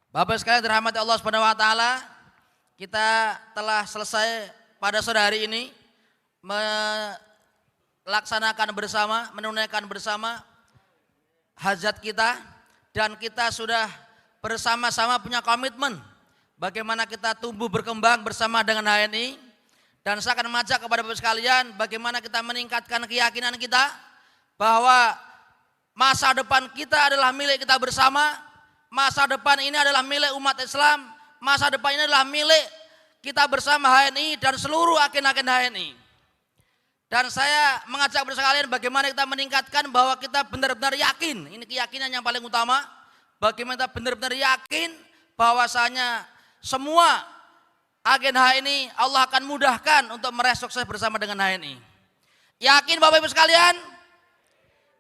Bapak sekalian dirahmati Allah Subhanahu wa taala, kita telah selesai pada sore hari ini melaksanakan bersama, menunaikan bersama hajat kita, dan kita sudah bersama-sama punya komitmen bagaimana kita tumbuh berkembang bersama dengan HNI. Dan saya akan mengajak kepada Bapak sekalian bagaimana kita meningkatkan keyakinan kita bahwa masa depan kita adalah milik kita bersama. Masa depan ini adalah milik umat Islam, masa depan ini adalah milik kita bersama HNI dan seluruh agen-agen HNI. Dan saya mengajak bersama sekalian bagaimana kita meningkatkan bahwa kita benar-benar yakin, ini keyakinan yang paling utama, bagaimana kita benar-benar yakin bahwasanya semua agen HNI Allah akan mudahkan untuk meraih sukses bersama dengan HNI. Yakin Bapak Ibu sekalian?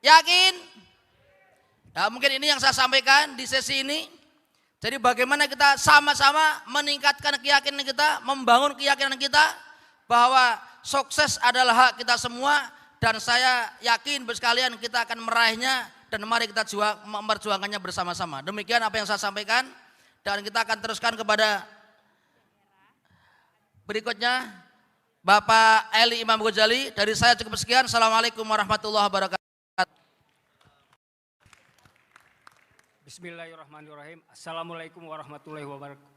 Yakin? Ya, mungkin ini yang saya sampaikan di sesi ini. Jadi bagaimana kita sama-sama meningkatkan keyakinan kita, membangun keyakinan kita bahwa sukses adalah hak kita semua, dan saya yakin sekalian kita akan meraihnya, dan mari kita memperjuangkannya bersama-sama. Demikian apa yang saya sampaikan, dan kita akan teruskan kepada berikutnya Bapak Eli Imam Ghazali. Dari saya cukup sekian. Assalamualaikum warahmatullahi wabarakatuh. Bismillahirrahmanirrahim. Assalamualaikum warahmatullahi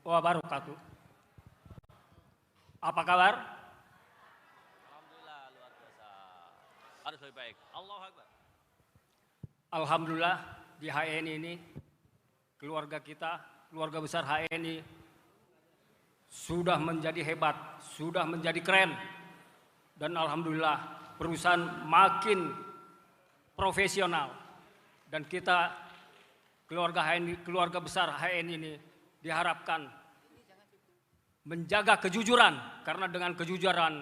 wabarakatuh. Apa kabar? Alhamdulillah, luar biasa. Harus lebih baik. Allahu Akbar. Alhamdulillah di HNI ini, keluarga kita, keluarga besar HNI sudah menjadi hebat, sudah menjadi keren. Dan alhamdulillah perusahaan makin profesional. Dan kita keluarga HNI, keluarga besar HNI ini diharapkan menjaga kejujuran, karena dengan kejujuran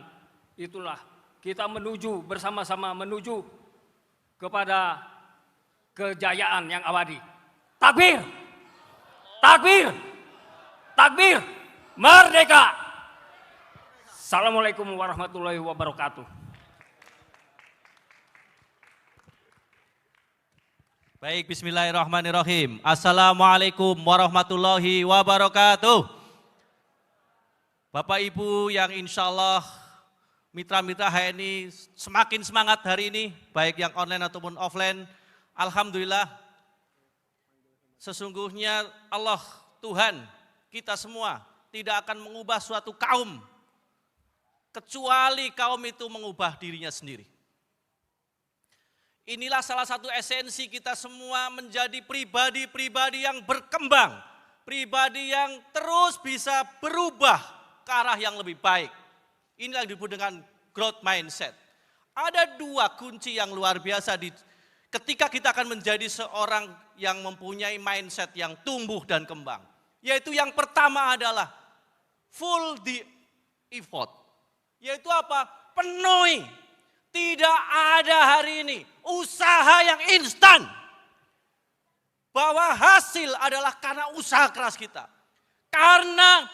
itulah kita menuju bersama-sama menuju kepada kejayaan yang abadi. Takbir! Takbir! Takbir! Merdeka! Assalamualaikum warahmatullahi wabarakatuh. Baik, bismillahirrahmanirrahim. Assalamualaikum warahmatullahi wabarakatuh. Bapak Ibu yang insya Allah mitra-mitra HNI semakin semangat hari ini, baik yang online ataupun offline. Alhamdulillah, sesungguhnya Allah Tuhan kita semua tidak akan mengubah suatu kaum, kecuali kaum itu mengubah dirinya sendiri. Inilah salah satu esensi kita semua menjadi pribadi-pribadi yang berkembang, pribadi yang terus bisa berubah ke arah yang lebih baik. Inilah yang disebut dengan growth mindset. Ada dua kunci yang luar biasa ketika kita akan menjadi seorang yang mempunyai mindset yang tumbuh dan kembang. Yaitu yang pertama adalah full the effort. Yaitu apa? Penuhi. Tidak ada hari ini usaha yang instan. Bahwa hasil adalah karena usaha keras kita. Karena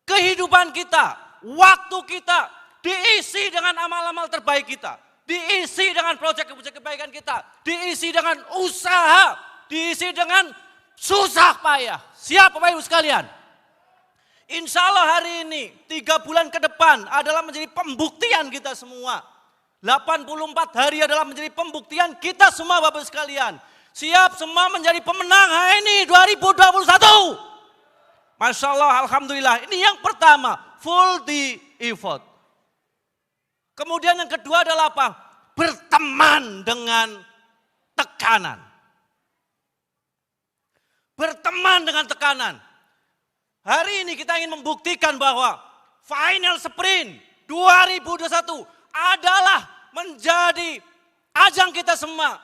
kehidupan kita, waktu kita diisi dengan amal-amal terbaik kita. Diisi dengan proyek-proyek kebaikan kita. Diisi dengan usaha. Diisi dengan susah payah. Siap Bapak Ibu sekalian? Insya Allah hari ini 3 bulan ke depan adalah menjadi pembuktian kita semua. 84 hari adalah menjadi pembuktian kita semua Bapak sekalian. Siap semua menjadi pemenang HNI 2021. Masya Allah, alhamdulillah. Ini yang pertama, full the effort. Kemudian yang kedua adalah apa? Berteman dengan tekanan. Berteman dengan tekanan. Hari ini kita ingin membuktikan bahwa final sprint 2021 adalah menjadi ajang kita semua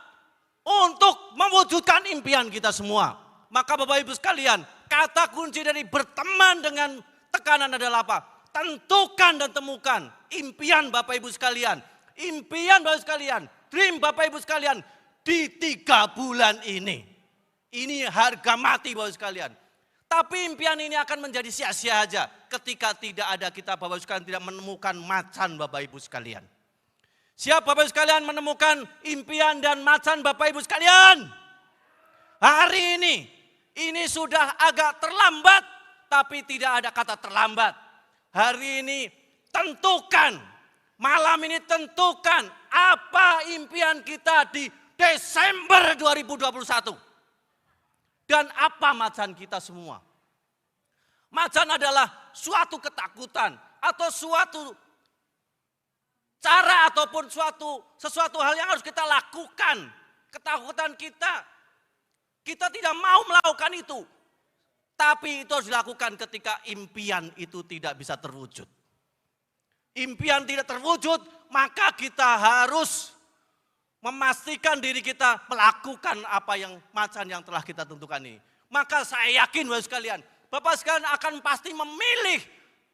untuk mewujudkan impian kita semua. Maka Bapak Ibu sekalian, kata kunci dari berteman dengan tekanan adalah apa? Tentukan dan temukan impian Bapak Ibu sekalian. Impian Bapak Ibu sekalian, dream Bapak Ibu sekalian di 3 bulan ini. Ini harga mati Bapak Ibu sekalian. Tapi impian ini akan menjadi sia-sia aja ketika tidak ada kita Bapak Ibu sekalian tidak menemukan macan Bapak Ibu sekalian. Siap Bapak Ibu sekalian menemukan impian dan macan Bapak Ibu sekalian? Hari ini Ini sudah agak terlambat, tapi tidak ada kata terlambat. Hari ini tentukan, malam ini tentukan apa impian kita di Desember 2021. Dan apa macan kita semua. Macan adalah suatu ketakutan atau suatu cara ataupun sesuatu hal yang harus kita lakukan. Ketakutan kita tidak mau melakukan itu. Tapi itu harus dilakukan ketika impian itu tidak bisa terwujud. Impian tidak terwujud, maka kita harus memastikan diri kita melakukan apa yang macan yang telah kita tentukan ini. Maka saya yakin Bapak sekalian, Bapak sekalian akan pasti memilih,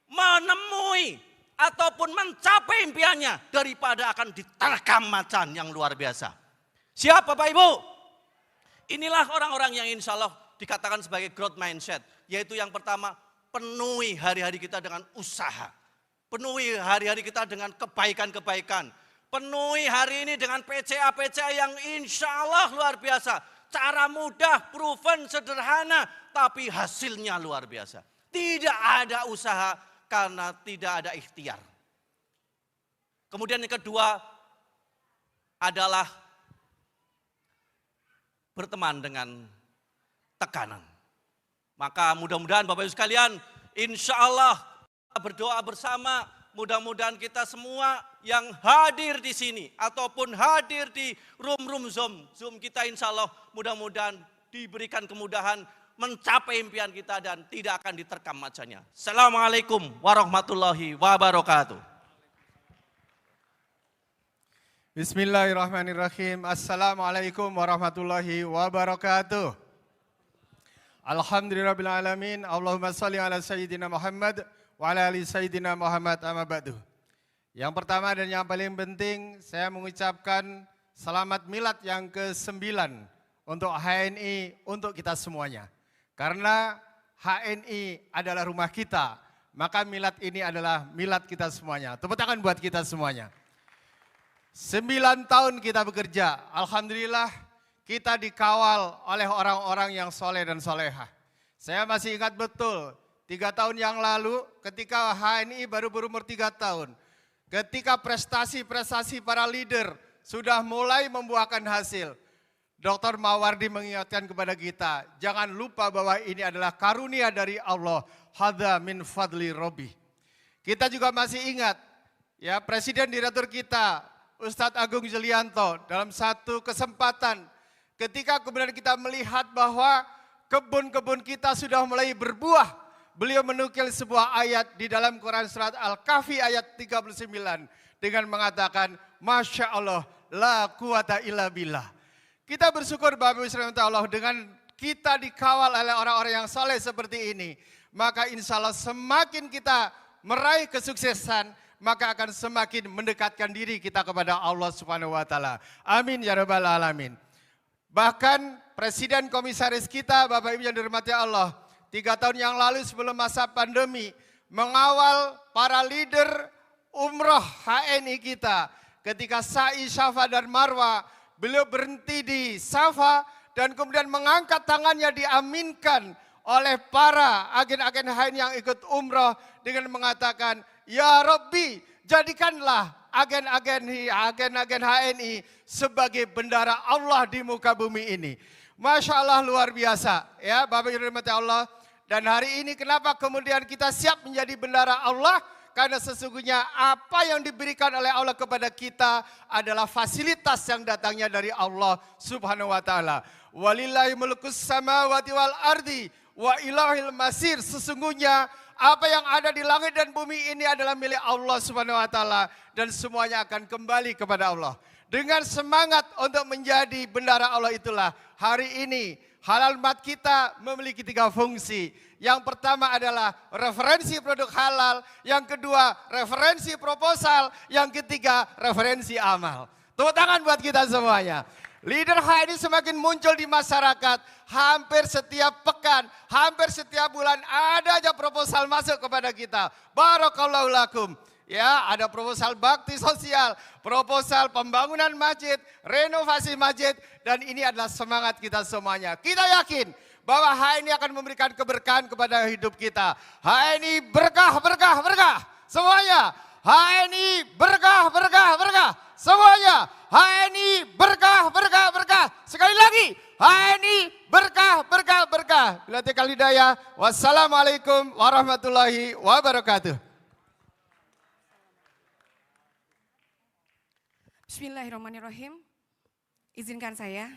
menemui, ataupun mencapai impiannya daripada akan diterkam macan yang luar biasa. Siap Bapak Ibu? Inilah orang-orang yang insya Allah dikatakan sebagai growth mindset. Yaitu yang pertama, penuhi hari-hari kita dengan usaha. Penuhi hari-hari kita dengan kebaikan-kebaikan. Penuhi hari ini dengan PCA-PCA yang insya Allah luar biasa. Cara mudah, proven, sederhana, tapi hasilnya luar biasa. Tidak ada usaha karena tidak ada ikhtiar. Kemudian yang kedua adalah berteman dengan tekanan. Maka mudah-mudahan Bapak Ibu sekalian, insya Allah berdoa bersama, mudah-mudahan kita semua yang hadir di sini ataupun hadir di room Zoom kita insya Allah mudah-mudahan diberikan kemudahan mencapai impian kita dan tidak akan diterkam macannya. Assalamualaikum warahmatullahi wabarakatuh. Bismillahirrahmanirrahim. Assalamualaikum warahmatullahi wabarakatuh. Alhamdulillahirrahmanirrahim. Allahumma salli ala Sayyidina Muhammad wa ala ali Sayyidina Muhammad amma ba'du. Yang pertama dan yang paling penting saya mengucapkan selamat milad yang ke-9 untuk HNI, untuk kita semuanya. Karena HNI adalah rumah kita, maka milad ini adalah milad kita semuanya. Tepuk tangan buat kita semuanya. 9 tahun kita bekerja, alhamdulillah kita dikawal oleh orang-orang yang soleh dan solehah. Saya masih ingat betul, 3 tahun yang lalu ketika HNI baru berumur 3 tahun. Ketika prestasi-prestasi para leader sudah mulai membuahkan hasil. Dr. Mawardi mengingatkan kepada kita, jangan lupa bahwa ini adalah karunia dari Allah. Hadza min fadli Rabbi. Kita juga masih ingat, ya Presiden Direktur kita, Ustadz Agung Julianto dalam satu kesempatan ketika kemudian kita melihat bahwa kebun-kebun kita sudah mulai berbuah, beliau menukil sebuah ayat di dalam Quran surat Al-Kahfi ayat 39 dengan mengatakan Masya Allah la quwata illa billah. Kita bersyukur Bapak Ibu Allah dengan kita dikawal oleh orang-orang yang soleh seperti ini, maka insya Allah semakin kita meraih kesuksesan, maka akan semakin mendekatkan diri kita kepada Allah Subhanahu wa taala. Amin ya rabbal alamin. Bahkan Presiden Komisaris kita Bapak Ibu yang dirahmati Allah, 3 tahun yang lalu sebelum masa pandemi mengawal para leader umroh HNI kita. Ketika sa'i Safa dan Marwa, beliau berhenti di Safa dan kemudian mengangkat tangannya diaminkan oleh para agen-agen HNI yang ikut umroh dengan mengatakan, Ya Rabbi, jadikanlah agen-agen HNI sebagai bendara Allah di muka bumi ini. Masya Allah luar biasa ya Bapak Ibu dirahmati Allah. Dan hari ini kenapa kemudian kita siap menjadi bendara Allah? Karena sesungguhnya apa yang diberikan oleh Allah kepada kita adalah fasilitas yang datangnya dari Allah Subhanahu wa taala. Walillahi mulkus samawati wal ardi wa ilahil masir. Sesungguhnya apa yang ada di langit dan bumi ini adalah milik Allah Subhanahu wa taala dan semuanya akan kembali kepada Allah. Dengan semangat untuk menjadi bendara Allah itulah hari ini Halal Mart kita memiliki 3 fungsi. Yang pertama adalah referensi produk halal, yang kedua referensi proposal, yang ketiga referensi amal. Tepuk tangan buat kita semuanya. Leader HNI semakin muncul di masyarakat, hampir setiap pekan, hampir setiap bulan ada aja proposal masuk kepada kita. Barakallahu lakum. Ya, ada proposal bakti sosial, proposal pembangunan masjid, renovasi masjid, dan ini adalah semangat kita semuanya. Kita yakin bahwa HNI akan memberikan keberkahan kepada hidup kita. HNI berkah, berkah, berkah. Semuanya. HNI berkah, berkah, berkah. Semuanya. HNI berkah, berkah, berkah. Sekali lagi. HNI berkah, berkah, berkah. Bila tekal hidayah. Wassalamualaikum warahmatullahi wabarakatuh. Bismillahirrahmanirrahim. Izinkan saya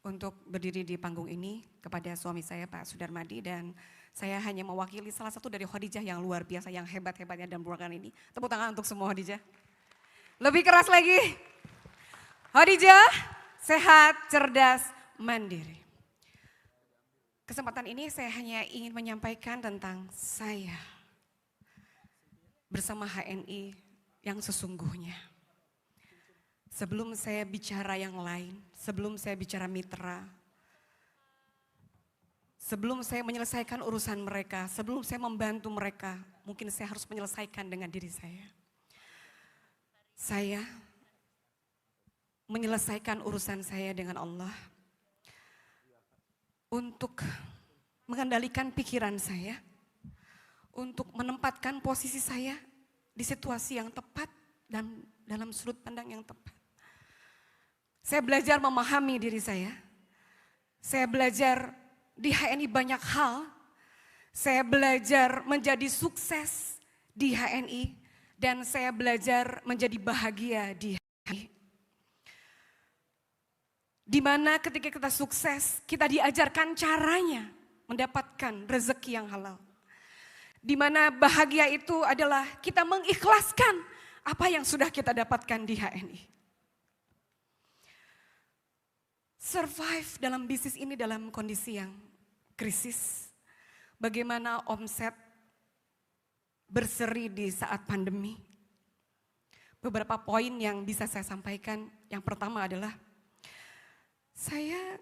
untuk berdiri di panggung ini kepada suami saya Pak Sudarmadi, dan saya hanya mewakili salah satu dari Khadijah yang luar biasa, yang hebat-hebatnya dalam ruangan ini. Tepuk tangan untuk semua Khadijah. Lebih keras lagi. Khadijah, sehat, cerdas, mandiri. Kesempatan ini saya hanya ingin menyampaikan tentang saya bersama HNI yang sesungguhnya. Sebelum saya bicara yang lain, sebelum saya bicara mitra, sebelum saya menyelesaikan urusan mereka, sebelum saya membantu mereka, mungkin saya harus menyelesaikan dengan diri saya. Saya menyelesaikan urusan saya dengan Allah untuk mengendalikan pikiran saya, untuk menempatkan posisi saya di situasi yang tepat dan dalam sudut pandang yang tepat. Saya belajar memahami diri saya. Saya belajar di HNI banyak hal. Saya belajar menjadi sukses di HNI. Dan saya belajar menjadi bahagia di HNI. Di mana ketika kita sukses, kita diajarkan caranya mendapatkan rezeki yang halal. Di mana bahagia itu adalah kita mengikhlaskan apa yang sudah kita dapatkan di HNI. Survive dalam bisnis ini dalam kondisi yang krisis. Bagaimana omset berseri di saat pandemi. Beberapa poin yang bisa saya sampaikan. Yang pertama adalah saya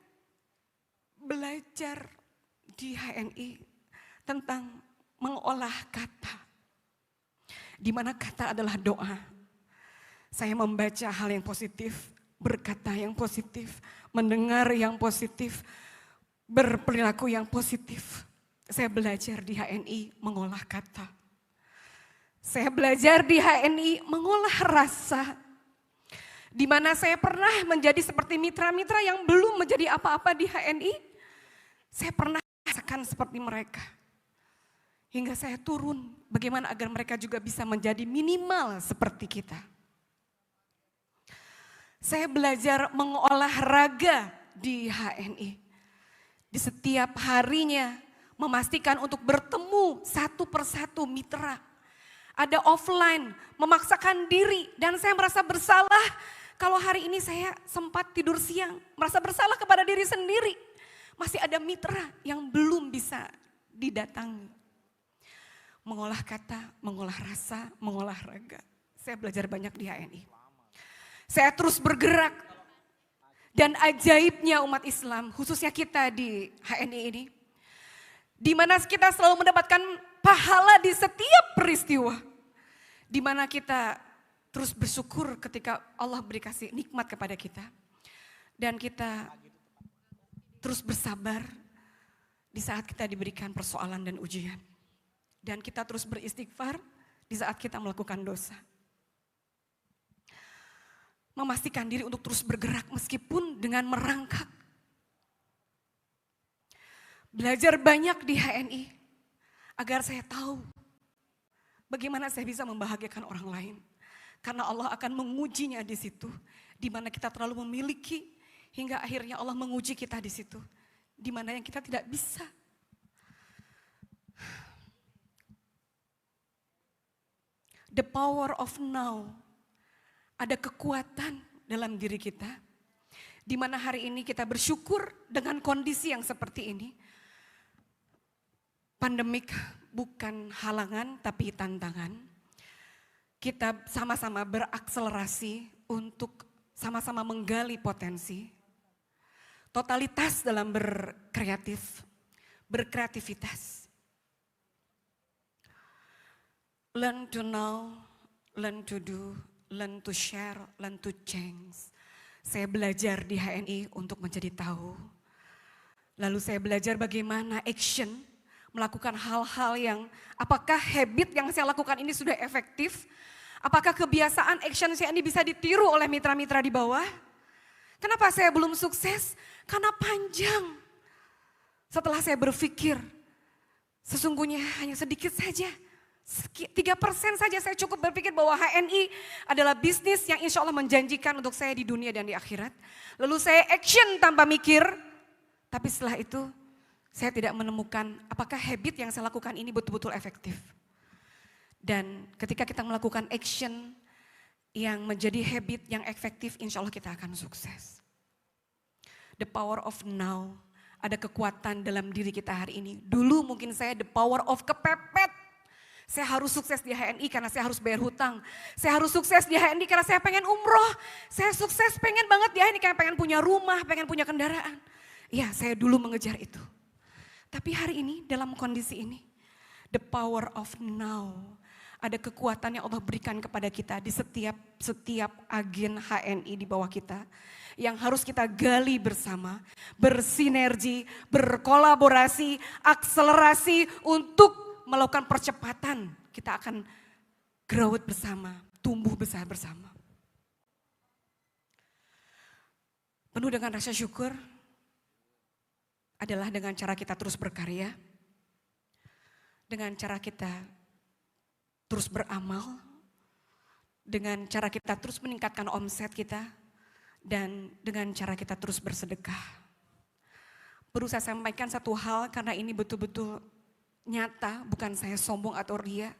belajar di HNI tentang mengolah kata. Di mana kata adalah doa. Saya membaca hal yang positif, berkata yang positif, mendengar yang positif, berperilaku yang positif. Saya belajar di HNI mengolah kata. Saya belajar di HNI mengolah rasa. Di mana saya pernah menjadi seperti mitra-mitra yang belum menjadi apa-apa di HNI. Saya pernah merasakan seperti mereka. Hingga saya turun bagaimana agar mereka juga bisa menjadi minimal seperti kita. Saya belajar mengolah raga di HNI. Di setiap harinya memastikan untuk bertemu satu persatu mitra. Ada offline, memaksakan diri, dan saya merasa bersalah kalau hari ini saya sempat tidur siang. Merasa bersalah kepada diri sendiri. Masih ada mitra yang belum bisa didatangi. Mengolah kata, mengolah rasa, mengolah raga. Saya belajar banyak di HNI. Saya terus bergerak. Dan ajaibnya umat Islam, khususnya kita di HNI ini. Di mana kita selalu mendapatkan pahala di setiap peristiwa. Di mana kita terus bersyukur ketika Allah beri kasih nikmat kepada kita. Dan kita terus bersabar di saat kita diberikan persoalan dan ujian. Dan kita terus beristighfar di saat kita melakukan dosa. Memastikan diri untuk terus bergerak meskipun dengan merangkak. Belajar banyak di HNI agar saya tahu bagaimana saya bisa membahagiakan orang lain. Karena Allah akan mengujinya di situ, di mana kita terlalu memiliki hingga akhirnya Allah menguji kita di situ, di mana yang kita tidak bisa. The power of now. Ada kekuatan dalam diri kita, di mana hari ini kita bersyukur dengan kondisi yang seperti ini. Pandemik bukan halangan tapi tantangan. Kita sama-sama berakselerasi untuk sama-sama menggali potensi. Totalitas dalam berkreativitas. Learn to know, learn to do, learn to share, learn to change. Saya belajar di HNI untuk menjadi tahu. Lalu saya belajar bagaimana action, melakukan hal-hal yang apakah habit yang saya lakukan ini sudah efektif? Apakah kebiasaan action saya ini bisa ditiru oleh mitra-mitra di bawah? Kenapa saya belum sukses? Karena panjang. Setelah saya berpikir, sesungguhnya hanya sedikit saja. 3% saja saya cukup berpikir bahwa HNI adalah bisnis yang insya Allah menjanjikan untuk saya di dunia dan di akhirat. Lalu saya action tanpa mikir, tapi setelah itu saya tidak menemukan apakah habit yang saya lakukan ini betul-betul efektif. Dan ketika kita melakukan action yang menjadi habit yang efektif, insya Allah kita akan sukses. The power of now, ada kekuatan dalam diri kita hari ini. Dulu mungkin saya the power of kepepet. Saya harus sukses di HNI karena saya harus bayar hutang. Saya harus sukses di HNI karena saya pengen umroh. Saya sukses pengen banget di HNI karena pengen punya rumah, pengen punya kendaraan. Ya, saya dulu mengejar itu. Tapi hari ini dalam kondisi ini, the power of now. Ada kekuatan yang Allah berikan kepada kita di setiap agen HNI di bawah kita. Yang harus kita gali bersama, bersinergi, berkolaborasi, akselerasi untuk melakukan percepatan. Kita akan growth bersama, tumbuh besar bersama. Penuh dengan rasa syukur adalah dengan cara kita terus berkarya, dengan cara kita terus beramal, dengan cara kita terus meningkatkan omset kita, dan dengan cara kita terus bersedekah. Perlu saya sampaikan satu hal karena ini betul-betul nyata, bukan saya sombong atau ria,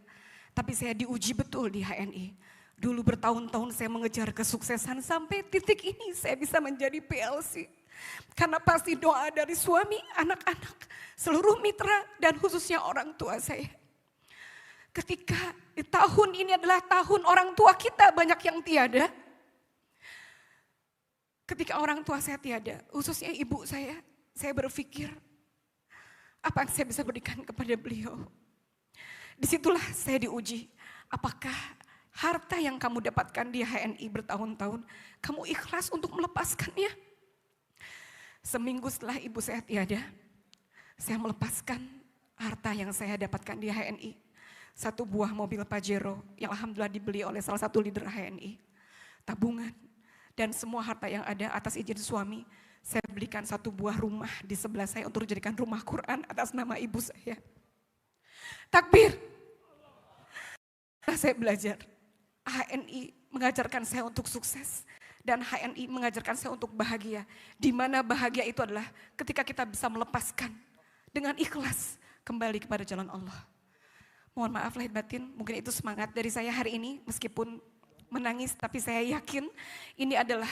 tapi saya diuji betul di HNI. Dulu bertahun-tahun saya mengejar kesuksesan sampai titik ini saya bisa menjadi PLC. Karena pasti doa dari suami, anak-anak, seluruh mitra dan khususnya orang tua saya. Ketika di tahun ini adalah tahun orang tua kita banyak yang tiada. Ketika orang tua saya tiada, khususnya ibu saya berpikir apa yang saya bisa berikan kepada beliau. Disitulah saya diuji, apakah harta yang kamu dapatkan di HNI bertahun-tahun, kamu ikhlas untuk melepaskannya? Seminggu setelah ibu saya tiada, saya melepaskan harta yang saya dapatkan di HNI. Satu buah mobil Pajero yang alhamdulillah dibeli oleh salah satu leader HNI. Tabungan dan semua harta yang ada atas izin suami. Saya belikan satu buah rumah di sebelah saya untuk dijadikan rumah Quran atas nama ibu saya. Takbir. Saya belajar. HNI mengajarkan saya untuk sukses. Dan HNI mengajarkan saya untuk bahagia. Di mana bahagia itu adalah ketika kita bisa melepaskan dengan ikhlas kembali kepada jalan Allah. Mohon maaf lahir batin, mungkin itu semangat dari saya hari ini meskipun menangis, tapi saya yakin ini adalah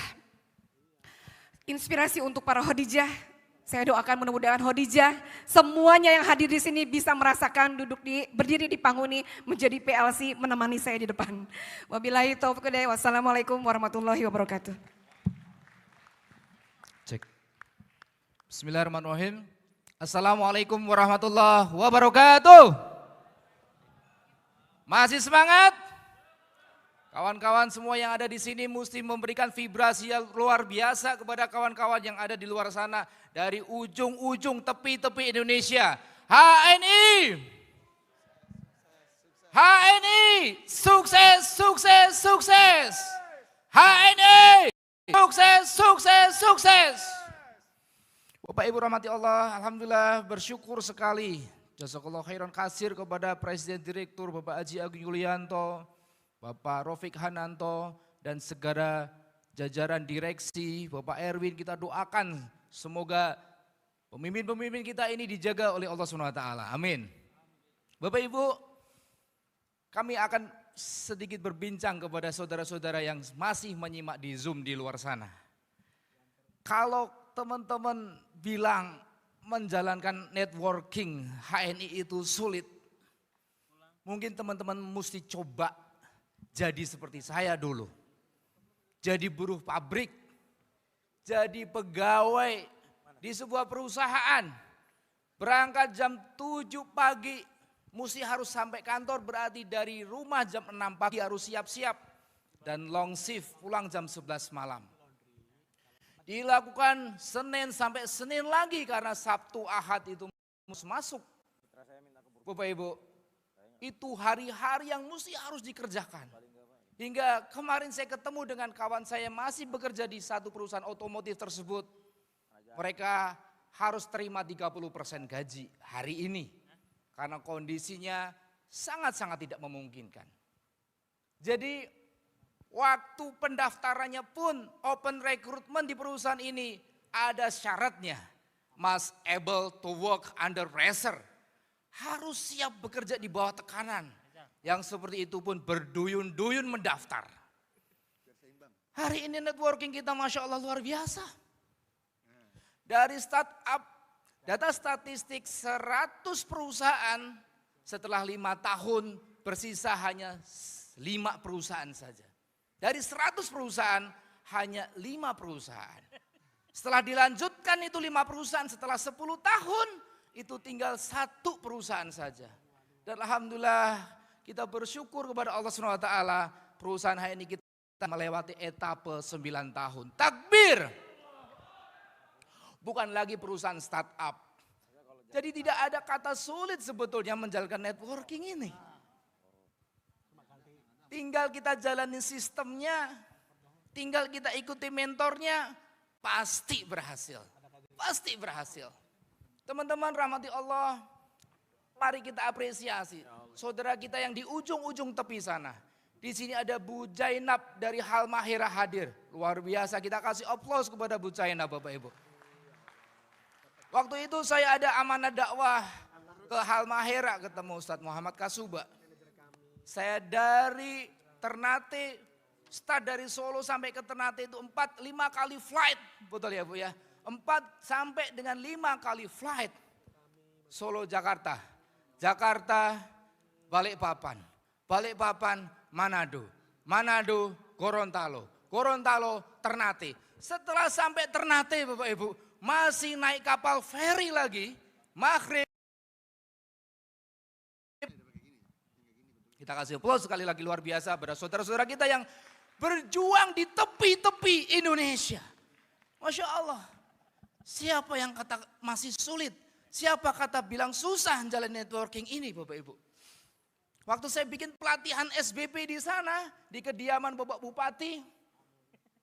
inspirasi untuk para Khadijah. Saya doakan mudah-mudahan Khadijah semuanya yang hadir di sini bisa merasakan berdiri di panggung ini menjadi PLC menemani saya di depan. Wabillahi taufiq wal hidayah. Wassalamualaikum warahmatullahi wabarakatuh. Cek. Bismillahirrahmanirrahim. Assalamualaikum warahmatullahi wabarakatuh. Masih semangat? Kawan-kawan semua yang ada di sini mesti memberikan vibrasi yang luar biasa kepada kawan-kawan yang ada di luar sana. Dari ujung-ujung tepi-tepi Indonesia. HNI! HNI! Sukses, sukses, sukses! HNI! Sukses, sukses, sukses! Bapak Ibu rahmati Allah, alhamdulillah bersyukur sekali. Jazakallah khairan kasir kepada Presiden Direktur Bapak Haji Agung Yulianto, Bapak Rofik Hananto, dan segala jajaran direksi, Bapak Erwin, kita doakan semoga pemimpin-pemimpin kita ini dijaga oleh Allah SWT. Amin. Bapak Ibu, kami akan sedikit berbincang kepada saudara-saudara yang masih menyimak di Zoom di luar sana. Kalau teman-teman bilang menjalankan networking HNI itu sulit, mungkin teman-teman mesti coba jadi seperti saya dulu. Jadi buruh pabrik, jadi pegawai di sebuah perusahaan. Berangkat jam 7 pagi, mesti harus sampai kantor, berarti dari rumah jam 6 pagi harus siap-siap. Dan long shift pulang jam 11 malam. dilakukan Senin sampai Senin lagi karena Sabtu Ahad itu masuk. Bapak Ibu, itu hari-hari yang mesti harus dikerjakan. Hingga kemarin saya ketemu dengan kawan saya masih bekerja di satu perusahaan otomotif tersebut. Mereka harus terima 30% gaji hari ini. Karena kondisinya sangat-sangat tidak memungkinkan. Jadi waktu pendaftarannya pun open recruitment di perusahaan ini ada syaratnya. Must able to work under pressure. Harus siap bekerja di bawah tekanan. Yang seperti itu pun berduyun-duyun mendaftar. Hari ini networking kita Masya Allah luar biasa. Dari startup, data statistik 100 perusahaan setelah 5 tahun bersisa hanya 5 perusahaan saja. Dari 100 perusahaan hanya 5 perusahaan. Setelah dilanjutkan itu 5 perusahaan, setelah 10 tahun itu tinggal 1 perusahaan saja. Dan alhamdulillah kita bersyukur kepada Allah SWT, perusahaan hari ini kita melewati etape 9 tahun. Takbir! Bukan lagi perusahaan startup. Jadi tidak ada kata sulit sebetulnya menjalankan networking ini. Tinggal kita jalani sistemnya, tinggal kita ikuti mentornya, pasti berhasil. Pasti berhasil. Teman-teman rahmati Allah, mari kita apresiasi saudara kita yang di ujung-ujung tepi sana. Di sini ada Bu Jainab dari Halmahera hadir. Luar biasa, kita kasih aplaus kepada Bu Jainab Bapak Ibu. Waktu itu saya ada amanah dakwah ke Halmahera ketemu Ustadz Muhammad Kasuba. Saya dari Ternate, start dari Solo sampai ke Ternate itu 4-5 kali flight. Betul ya Bu ya? 4 sampai dengan 5 kali flight. Solo Jakarta, Jakarta Balikpapan, Balikpapan Manado, Manado Gorontalo, Gorontalo Ternate. Setelah sampai Ternate Bapak Ibu, masih naik kapal feri lagi, maghrib. Kita kasih aplaus sekali lagi luar biasa pada saudara-saudara kita yang berjuang di tepi-tepi Indonesia. Masya Allah, siapa yang kata masih sulit? Siapa kata bilang susah jalan networking ini Bapak Ibu? Waktu saya bikin pelatihan SBP di sana, di kediaman Bapak Bupati,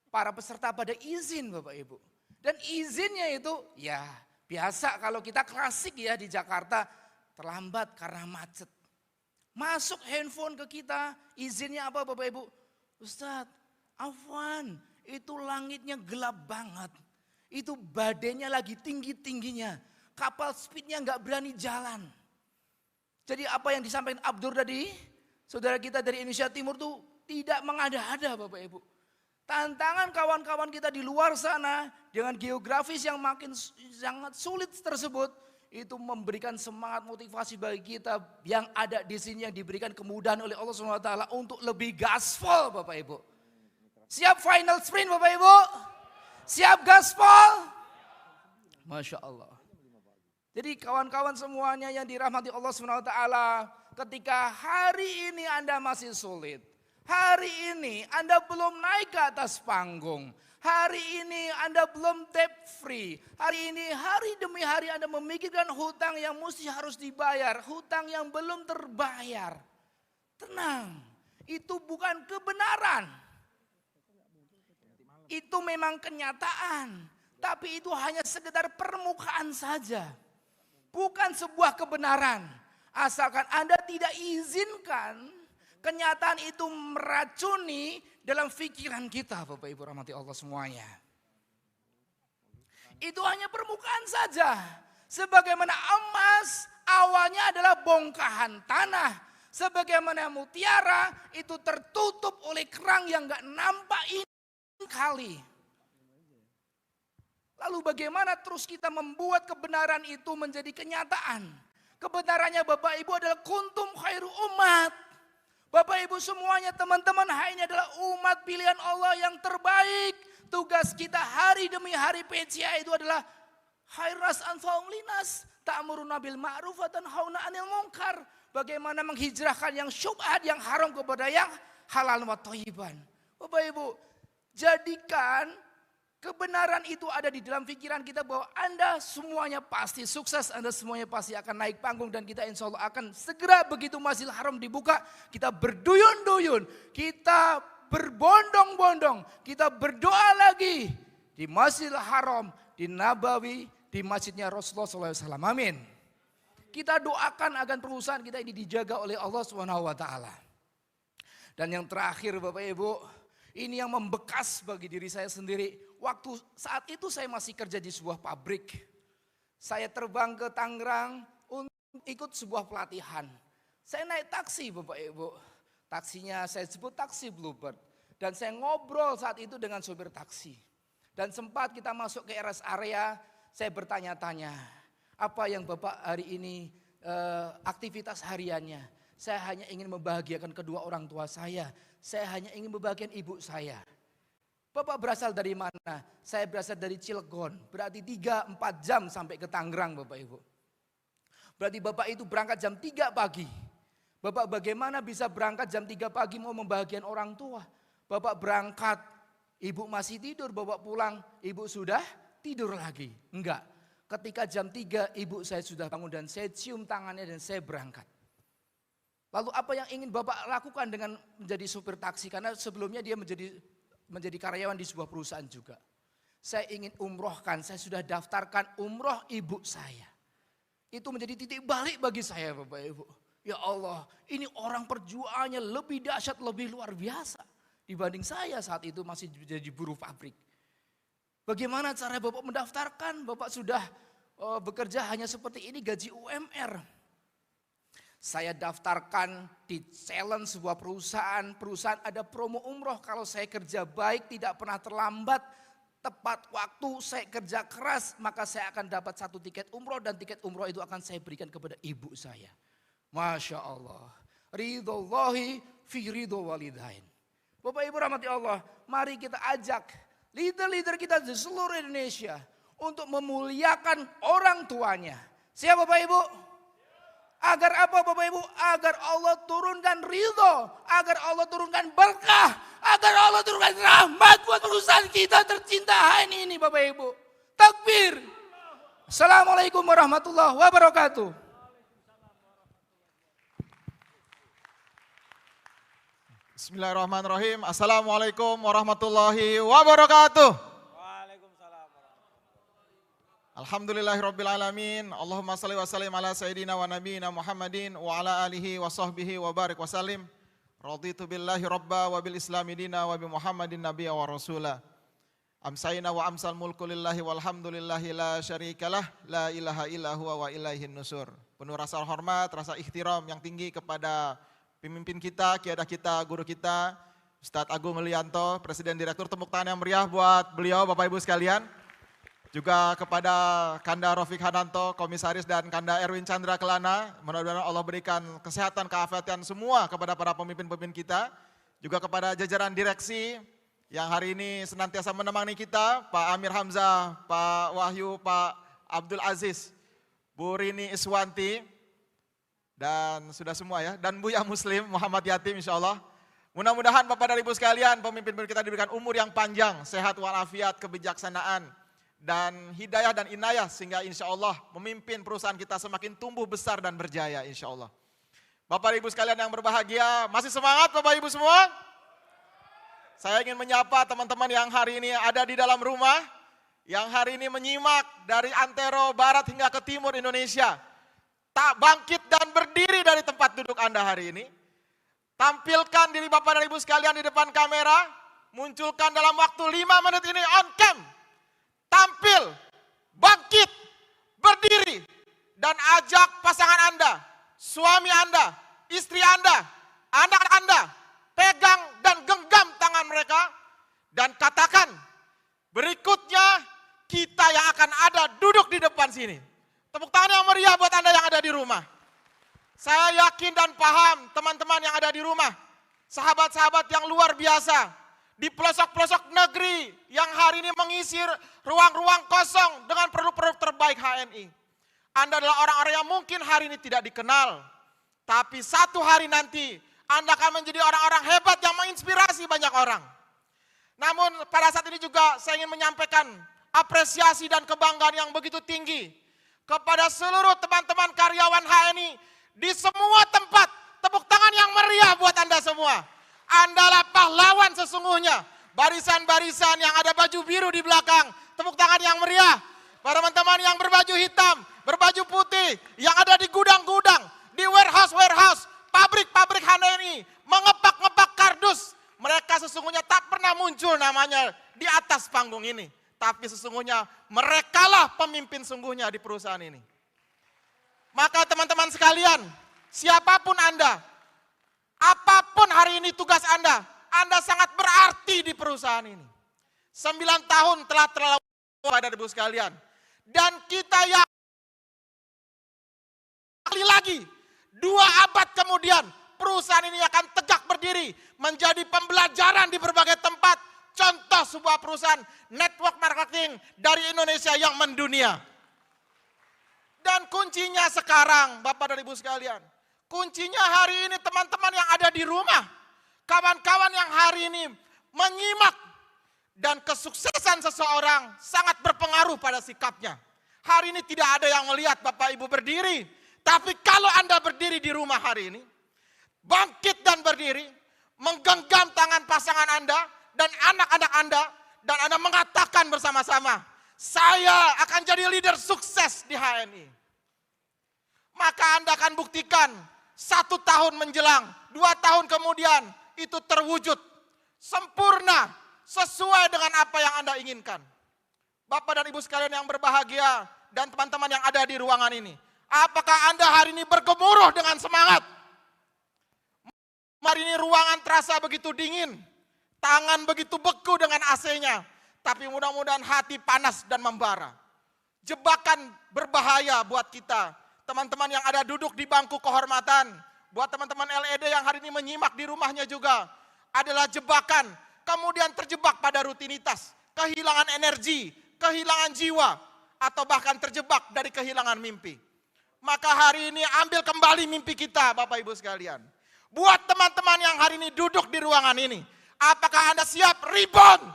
para peserta pada izin Bapak Ibu. Dan izinnya itu ya biasa kalau kita klasik ya di Jakarta terlambat karena macet. Masuk handphone ke kita, izinnya apa Bapak Ibu? Ustadz, afwan, itu langitnya gelap banget. Itu badainya lagi tinggi-tingginya. Kapal speednya nggak berani jalan. Jadi apa yang disampaikan Abdur tadi, saudara kita dari Indonesia Timur tuh tidak mengada-ada Bapak Ibu. Tantangan kawan-kawan kita di luar sana dengan geografis yang makin sangat sulit tersebut, itu memberikan semangat motivasi bagi kita yang ada di sini yang diberikan kemudahan oleh Allah SWT untuk lebih gaspol Bapak Ibu. Siap final sprint Bapak Ibu? Siap gaspol? Masya Allah. Jadi kawan-kawan semuanya yang dirahmati Allah SWT, ketika hari ini Anda masih sulit, hari ini Anda belum naik ke atas panggung, hari ini Anda belum debt free, hari ini hari demi hari Anda memikirkan hutang yang mesti harus dibayar, hutang yang belum terbayar. Tenang, itu bukan kebenaran. Itu memang kenyataan, tapi itu hanya sekedar permukaan saja. Bukan sebuah kebenaran, asalkan Anda tidak izinkan kenyataan itu meracuni dalam pikiran kita Bapak Ibu rahmati Allah semuanya. Itu hanya permukaan saja. Sebagaimana emas awalnya adalah bongkahan tanah. Sebagaimana mutiara itu tertutup oleh kerang yang gak nampak ini kali. Lalu bagaimana terus kita membuat kebenaran itu menjadi kenyataan? Kebenarannya Bapak Ibu adalah kuntum khairu umat. Bapak Ibu semuanya teman-teman, hari ini adalah umat pilihan Allah yang terbaik. Tugas kita hari demi hari PCA itu adalah khairas anfa'um linas, ta'muruna bil ma'ruf wa tanhauna 'anil munkar. Bagaimana menghijrahkan yang syubhat, yang haram kepada yang halal wa thayyiban. Bapak Ibu, jadikan Kebenaran itu ada di dalam pikiran kita bahwa Anda semuanya pasti sukses, Anda semuanya pasti akan naik panggung dan kita insya Allah akan segera begitu Masjidil Haram dibuka, kita berduyun-duyun, kita berbondong-bondong, kita berdoa lagi di Masjidil Haram, di Nabawi, di masjidnya Rasulullah SAW. Amin. Kita doakan agar perusahaan kita ini dijaga oleh Allah SWT. Dan yang terakhir Bapak Ibu, ini yang membekas bagi diri saya sendiri. Waktu saat itu saya masih kerja di sebuah pabrik. Saya terbang ke Tangerang untuk ikut sebuah pelatihan. Saya naik taksi Bapak Ibu. Taksinya saya sebut taksi Bluebird. Dan saya ngobrol saat itu dengan sopir taksi. Dan sempat kita masuk ke rest area, saya bertanya-tanya. Apa yang Bapak hari ini aktivitas hariannya? Saya hanya ingin membahagiakan kedua orang tua saya. Saya hanya ingin membahagiakan ibu saya. Bapak berasal dari mana? Saya berasal dari Cilegon. Berarti 3-4 jam sampai ke Tangerang Bapak Ibu. Berarti Bapak itu berangkat jam 3 pagi. Bapak bagaimana bisa berangkat jam 3 pagi mau membahagiakan orang tua? Bapak berangkat, ibu masih tidur, Bapak pulang, ibu sudah tidur lagi. Enggak. Ketika jam 3 ibu saya sudah bangun dan saya cium tangannya dan saya berangkat. Lalu apa yang ingin Bapak lakukan dengan menjadi supir taksi? Karena sebelumnya dia menjadi karyawan di sebuah perusahaan juga. Saya ingin umrohkan, saya sudah daftarkan umroh ibu saya. Itu menjadi titik balik bagi saya Bapak Ibu. Ya Allah, ini orang perjuangannya lebih dahsyat, lebih luar biasa. Dibanding saya saat itu masih jadi buruh pabrik. Bagaimana cara Bapak mendaftarkan? Bapak sudah bekerja hanya seperti ini gaji UMR. Saya daftarkan di challenge sebuah perusahaan. Perusahaan ada promo umroh kalau saya kerja baik, tidak pernah terlambat. Tepat waktu saya kerja keras, maka saya akan dapat 1 tiket umroh. Dan tiket umroh itu akan saya berikan kepada ibu saya. Masya Allah. Ridhollahi fi ridho walidain. Bapak Ibu rahmati Allah, mari kita ajak leader-leader kita di seluruh Indonesia untuk memuliakan orang tuanya. Siap Bapak Ibu? Agar apa Bapak Ibu? Agar Allah turunkan ridho, agar Allah turunkan berkah, agar Allah turunkan rahmat buat perusahaan kita tercinta ini Bapak Ibu. Takbir. Assalamualaikum warahmatullahi wabarakatuh. Bismillahirrahmanirrahim. Assalamualaikum warahmatullahi wabarakatuh. Alhamdulillahirrabbilalamin. Allahumma salli wa sallim ala sayyidina wa nabiyina Muhammadin wa ala alihi wa sahbihi wa barik wa salim. Raditu billahi rabba wa bil islami dina wa bi Muhammadin nabiyya wa rasula. Amsayna wa amsal mulku lillahi walhamdulillahi la syarikalah, la ilaha illa huwa wa ilaihin nusur. Penuh rasa hormat, rasa ikhtiram yang tinggi kepada pemimpin kita, kiadah kita, guru kita, Ustadz Agung Lianto, Presiden Direktur. Tepuk tangan yang meriah buat beliau Bapak Ibu sekalian. Juga kepada Kanda Rafiq Hananto, Komisaris, dan Kanda Erwin Chandra Kelana. Mudah-mudahan Allah berikan kesehatan, keafiatan semua kepada para pemimpin-pemimpin kita. Juga kepada jajaran direksi yang hari ini senantiasa menemani kita, Pak Amir Hamzah, Pak Wahyu, Pak Abdul Aziz, Bu Rini Iswanti, dan sudah semua ya, dan Buya Muslim, Muhammad Yatim insya Allah. Mudah-mudahan Bapak dan Ibu sekalian, pemimpin-pemimpin kita diberikan umur yang panjang, sehat walafiat, kebijaksanaan, dan hidayah dan inayah sehingga insya Allah memimpin perusahaan kita semakin tumbuh besar dan berjaya insya Allah. Bapak Ibu sekalian yang berbahagia, masih semangat Bapak Ibu semua? Saya ingin menyapa teman-teman yang hari ini ada di dalam rumah, yang hari ini menyimak dari antero barat hingga ke timur Indonesia. Tak bangkit dan berdiri dari tempat duduk Anda hari ini. Tampilkan diri Bapak dan Ibu sekalian di depan kamera, munculkan dalam waktu 5 menit ini on cam. Tampil, bangkit, berdiri, dan ajak pasangan Anda, suami Anda, istri Anda, anak Anda, pegang dan genggam tangan mereka, dan katakan, berikutnya kita yang akan ada duduk di depan sini. Tepuk tangan yang meriah buat Anda yang ada di rumah. Saya yakin dan paham teman-teman yang ada di rumah, sahabat-sahabat yang luar biasa, di pelosok-pelosok negeri yang hari ini mengisi ruang-ruang kosong dengan produk-produk terbaik HNI. Anda adalah orang-orang yang mungkin hari ini tidak dikenal, tapi satu hari nanti Anda akan menjadi orang-orang hebat yang menginspirasi banyak orang. Namun pada saat ini juga saya ingin menyampaikan apresiasi dan kebanggaan yang begitu tinggi kepada seluruh teman-teman karyawan HNI di semua tempat. Tepuk tangan yang meriah buat Anda semua. Andalah pahlawan sesungguhnya. Barisan-barisan yang ada baju biru di belakang, tepuk tangan yang meriah. Para teman-teman yang berbaju hitam, berbaju putih, yang ada di gudang-gudang, di warehouse-warehouse, pabrik-pabrik HNI, mengepak-ngepak kardus. Mereka sesungguhnya tak pernah muncul namanya di atas panggung ini. Tapi sesungguhnya merekalah pemimpin sungguhnya di perusahaan ini. Maka teman-teman sekalian, siapapun Anda, apapun hari ini tugas Anda sangat berarti di perusahaan ini. 9 tahun telah terlalu pada ibu sekalian. Dan kita yang kali lagi, 2 abad kemudian, perusahaan ini akan tegak berdiri, menjadi pembelajaran di berbagai tempat, contoh sebuah perusahaan network marketing dari Indonesia yang mendunia. Dan kuncinya sekarang, Bapak dan Ibu sekalian, kuncinya hari ini teman-teman yang ada di rumah, kawan-kawan yang hari ini menyimak, dan kesuksesan seseorang sangat berpengaruh pada sikapnya. Hari ini tidak ada yang melihat Bapak Ibu berdiri, tapi kalau Anda berdiri di rumah hari ini, bangkit dan berdiri, menggenggam tangan pasangan Anda dan anak-anak Anda, dan Anda mengatakan bersama-sama, saya akan jadi leader sukses di HNI. Maka Anda akan buktikan 1 tahun menjelang, 2 tahun kemudian itu terwujud sempurna sesuai dengan apa yang Anda inginkan. Bapak dan Ibu sekalian yang berbahagia dan teman-teman yang ada di ruangan ini, apakah Anda hari ini bergemuruh dengan semangat? Hari ini ruangan terasa begitu dingin, tangan begitu beku dengan AC-nya, tapi mudah-mudahan hati panas dan membara. Jebakan berbahaya buat kita, teman-teman yang ada duduk di bangku kehormatan, buat teman-teman LED yang hari ini menyimak di rumahnya juga, adalah jebakan, kemudian terjebak pada rutinitas, kehilangan energi, kehilangan jiwa, atau bahkan terjebak dari kehilangan mimpi. Maka hari ini ambil kembali mimpi kita, Bapak Ibu sekalian. Buat teman-teman yang hari ini duduk di ruangan ini, apakah Anda siap rebound?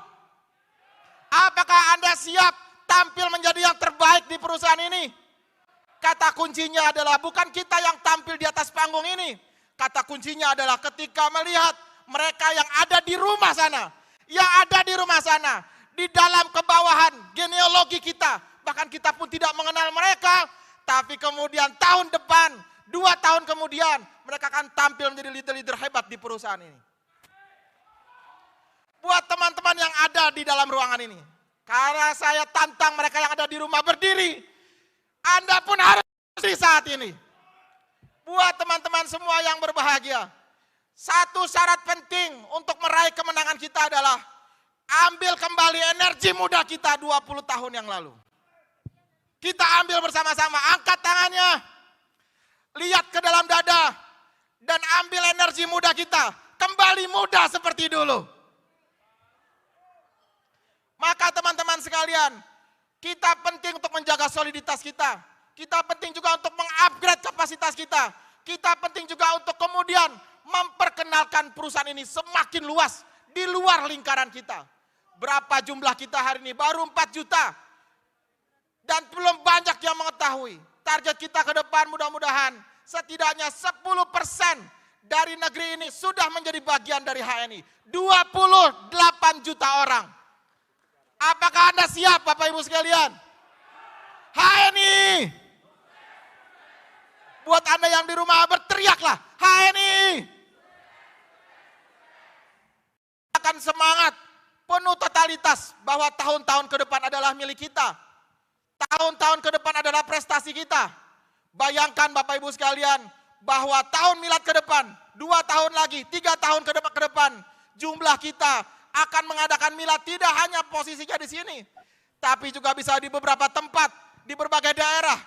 Apakah Anda siap tampil menjadi yang terbaik di perusahaan ini? Kata kuncinya adalah bukan kita yang tampil di atas panggung ini. Kata kuncinya adalah ketika melihat mereka yang ada di rumah sana, di dalam kebawahan genealogi kita, bahkan kita pun tidak mengenal mereka, tapi kemudian tahun depan, 2 tahun kemudian, mereka akan tampil menjadi leader-leader hebat di perusahaan ini. Buat teman-teman yang ada di dalam ruangan ini, karena saya tantang mereka yang ada di rumah berdiri, Anda pun harus di saat ini. Buat teman-teman semua yang berbahagia, satu syarat penting untuk meraih kemenangan kita adalah ambil kembali energi muda kita 20 tahun yang lalu. Kita ambil bersama-sama, angkat tangannya, lihat ke dalam dada, dan ambil energi muda kita, kembali muda seperti dulu. Maka teman-teman sekalian, kita penting untuk menjaga soliditas kita. Kita penting juga untuk mengupgrade kapasitas kita. Kita penting juga untuk kemudian memperkenalkan perusahaan ini semakin luas di luar lingkaran kita. Berapa jumlah kita hari ini? Baru 4 juta. Dan belum banyak yang mengetahui. Target kita ke depan mudah-mudahan setidaknya 10% dari negeri ini sudah menjadi bagian dari HNI. 28 juta orang. Apakah Anda siap Bapak Ibu sekalian? HNI. Buat Anda yang di rumah berteriaklah, HNI. Akan semangat, penuh totalitas bahwa tahun-tahun ke depan adalah milik kita. Tahun-tahun ke depan adalah prestasi kita. Bayangkan Bapak Ibu sekalian, bahwa tahun milad ke depan, 2 tahun lagi, 3 tahun ke depan, jumlah kita akan mengadakan milad tidak hanya posisinya di sini, tapi juga bisa di beberapa tempat, di berbagai daerah.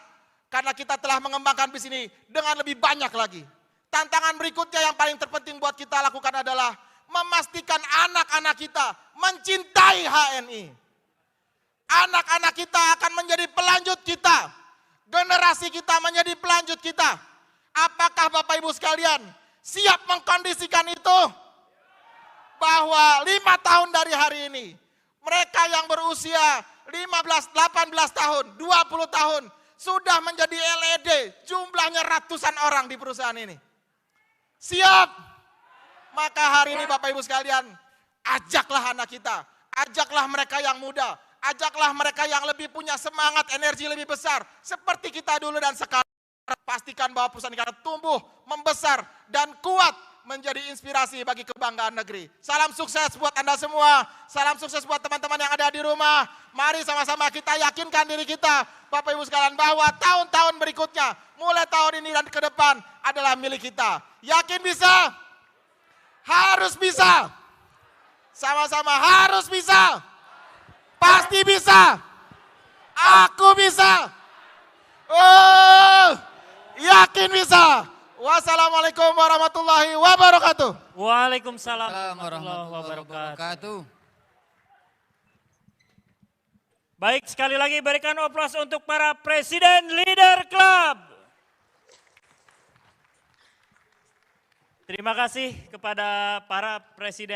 Karena kita telah mengembangkan di sini dengan lebih banyak lagi. Tantangan berikutnya yang paling terpenting buat kita lakukan adalah memastikan anak-anak kita mencintai HNI. Anak-anak kita akan menjadi pelanjut kita. Generasi kita menjadi pelanjut kita. Apakah Bapak Ibu sekalian siap mengkondisikan itu? bahwa 5 tahun dari hari ini, mereka yang berusia 15, 18 tahun, 20 tahun, sudah menjadi LED, jumlahnya ratusan orang di perusahaan ini. Siap? Maka hari ini Bapak Ibu sekalian, ajaklah anak kita, ajaklah mereka yang muda, ajaklah mereka yang lebih punya semangat, energi lebih besar, seperti kita dulu dan sekarang. Pastikan bahwa perusahaan kita tumbuh, membesar, dan kuat menjadi inspirasi bagi kebanggaan negeri. Salam sukses buat Anda semua, salam sukses buat teman-teman yang ada di rumah. Mari sama-sama kita yakinkan diri kita, Bapak Ibu sekalian, bahwa tahun-tahun berikutnya, mulai tahun ini dan ke depan adalah milik kita. Yakin bisa? Harus bisa. Sama-sama harus bisa. Pasti bisa. Aku bisa. Oh, yakin bisa. Wassalamualaikum warahmatullahi wabarakatuh. Waalaikumsalam warahmatullahi wabarakatuh. Baik, sekali lagi berikan aplaus untuk para Presiden Leader Club. Terima kasih kepada para Presiden.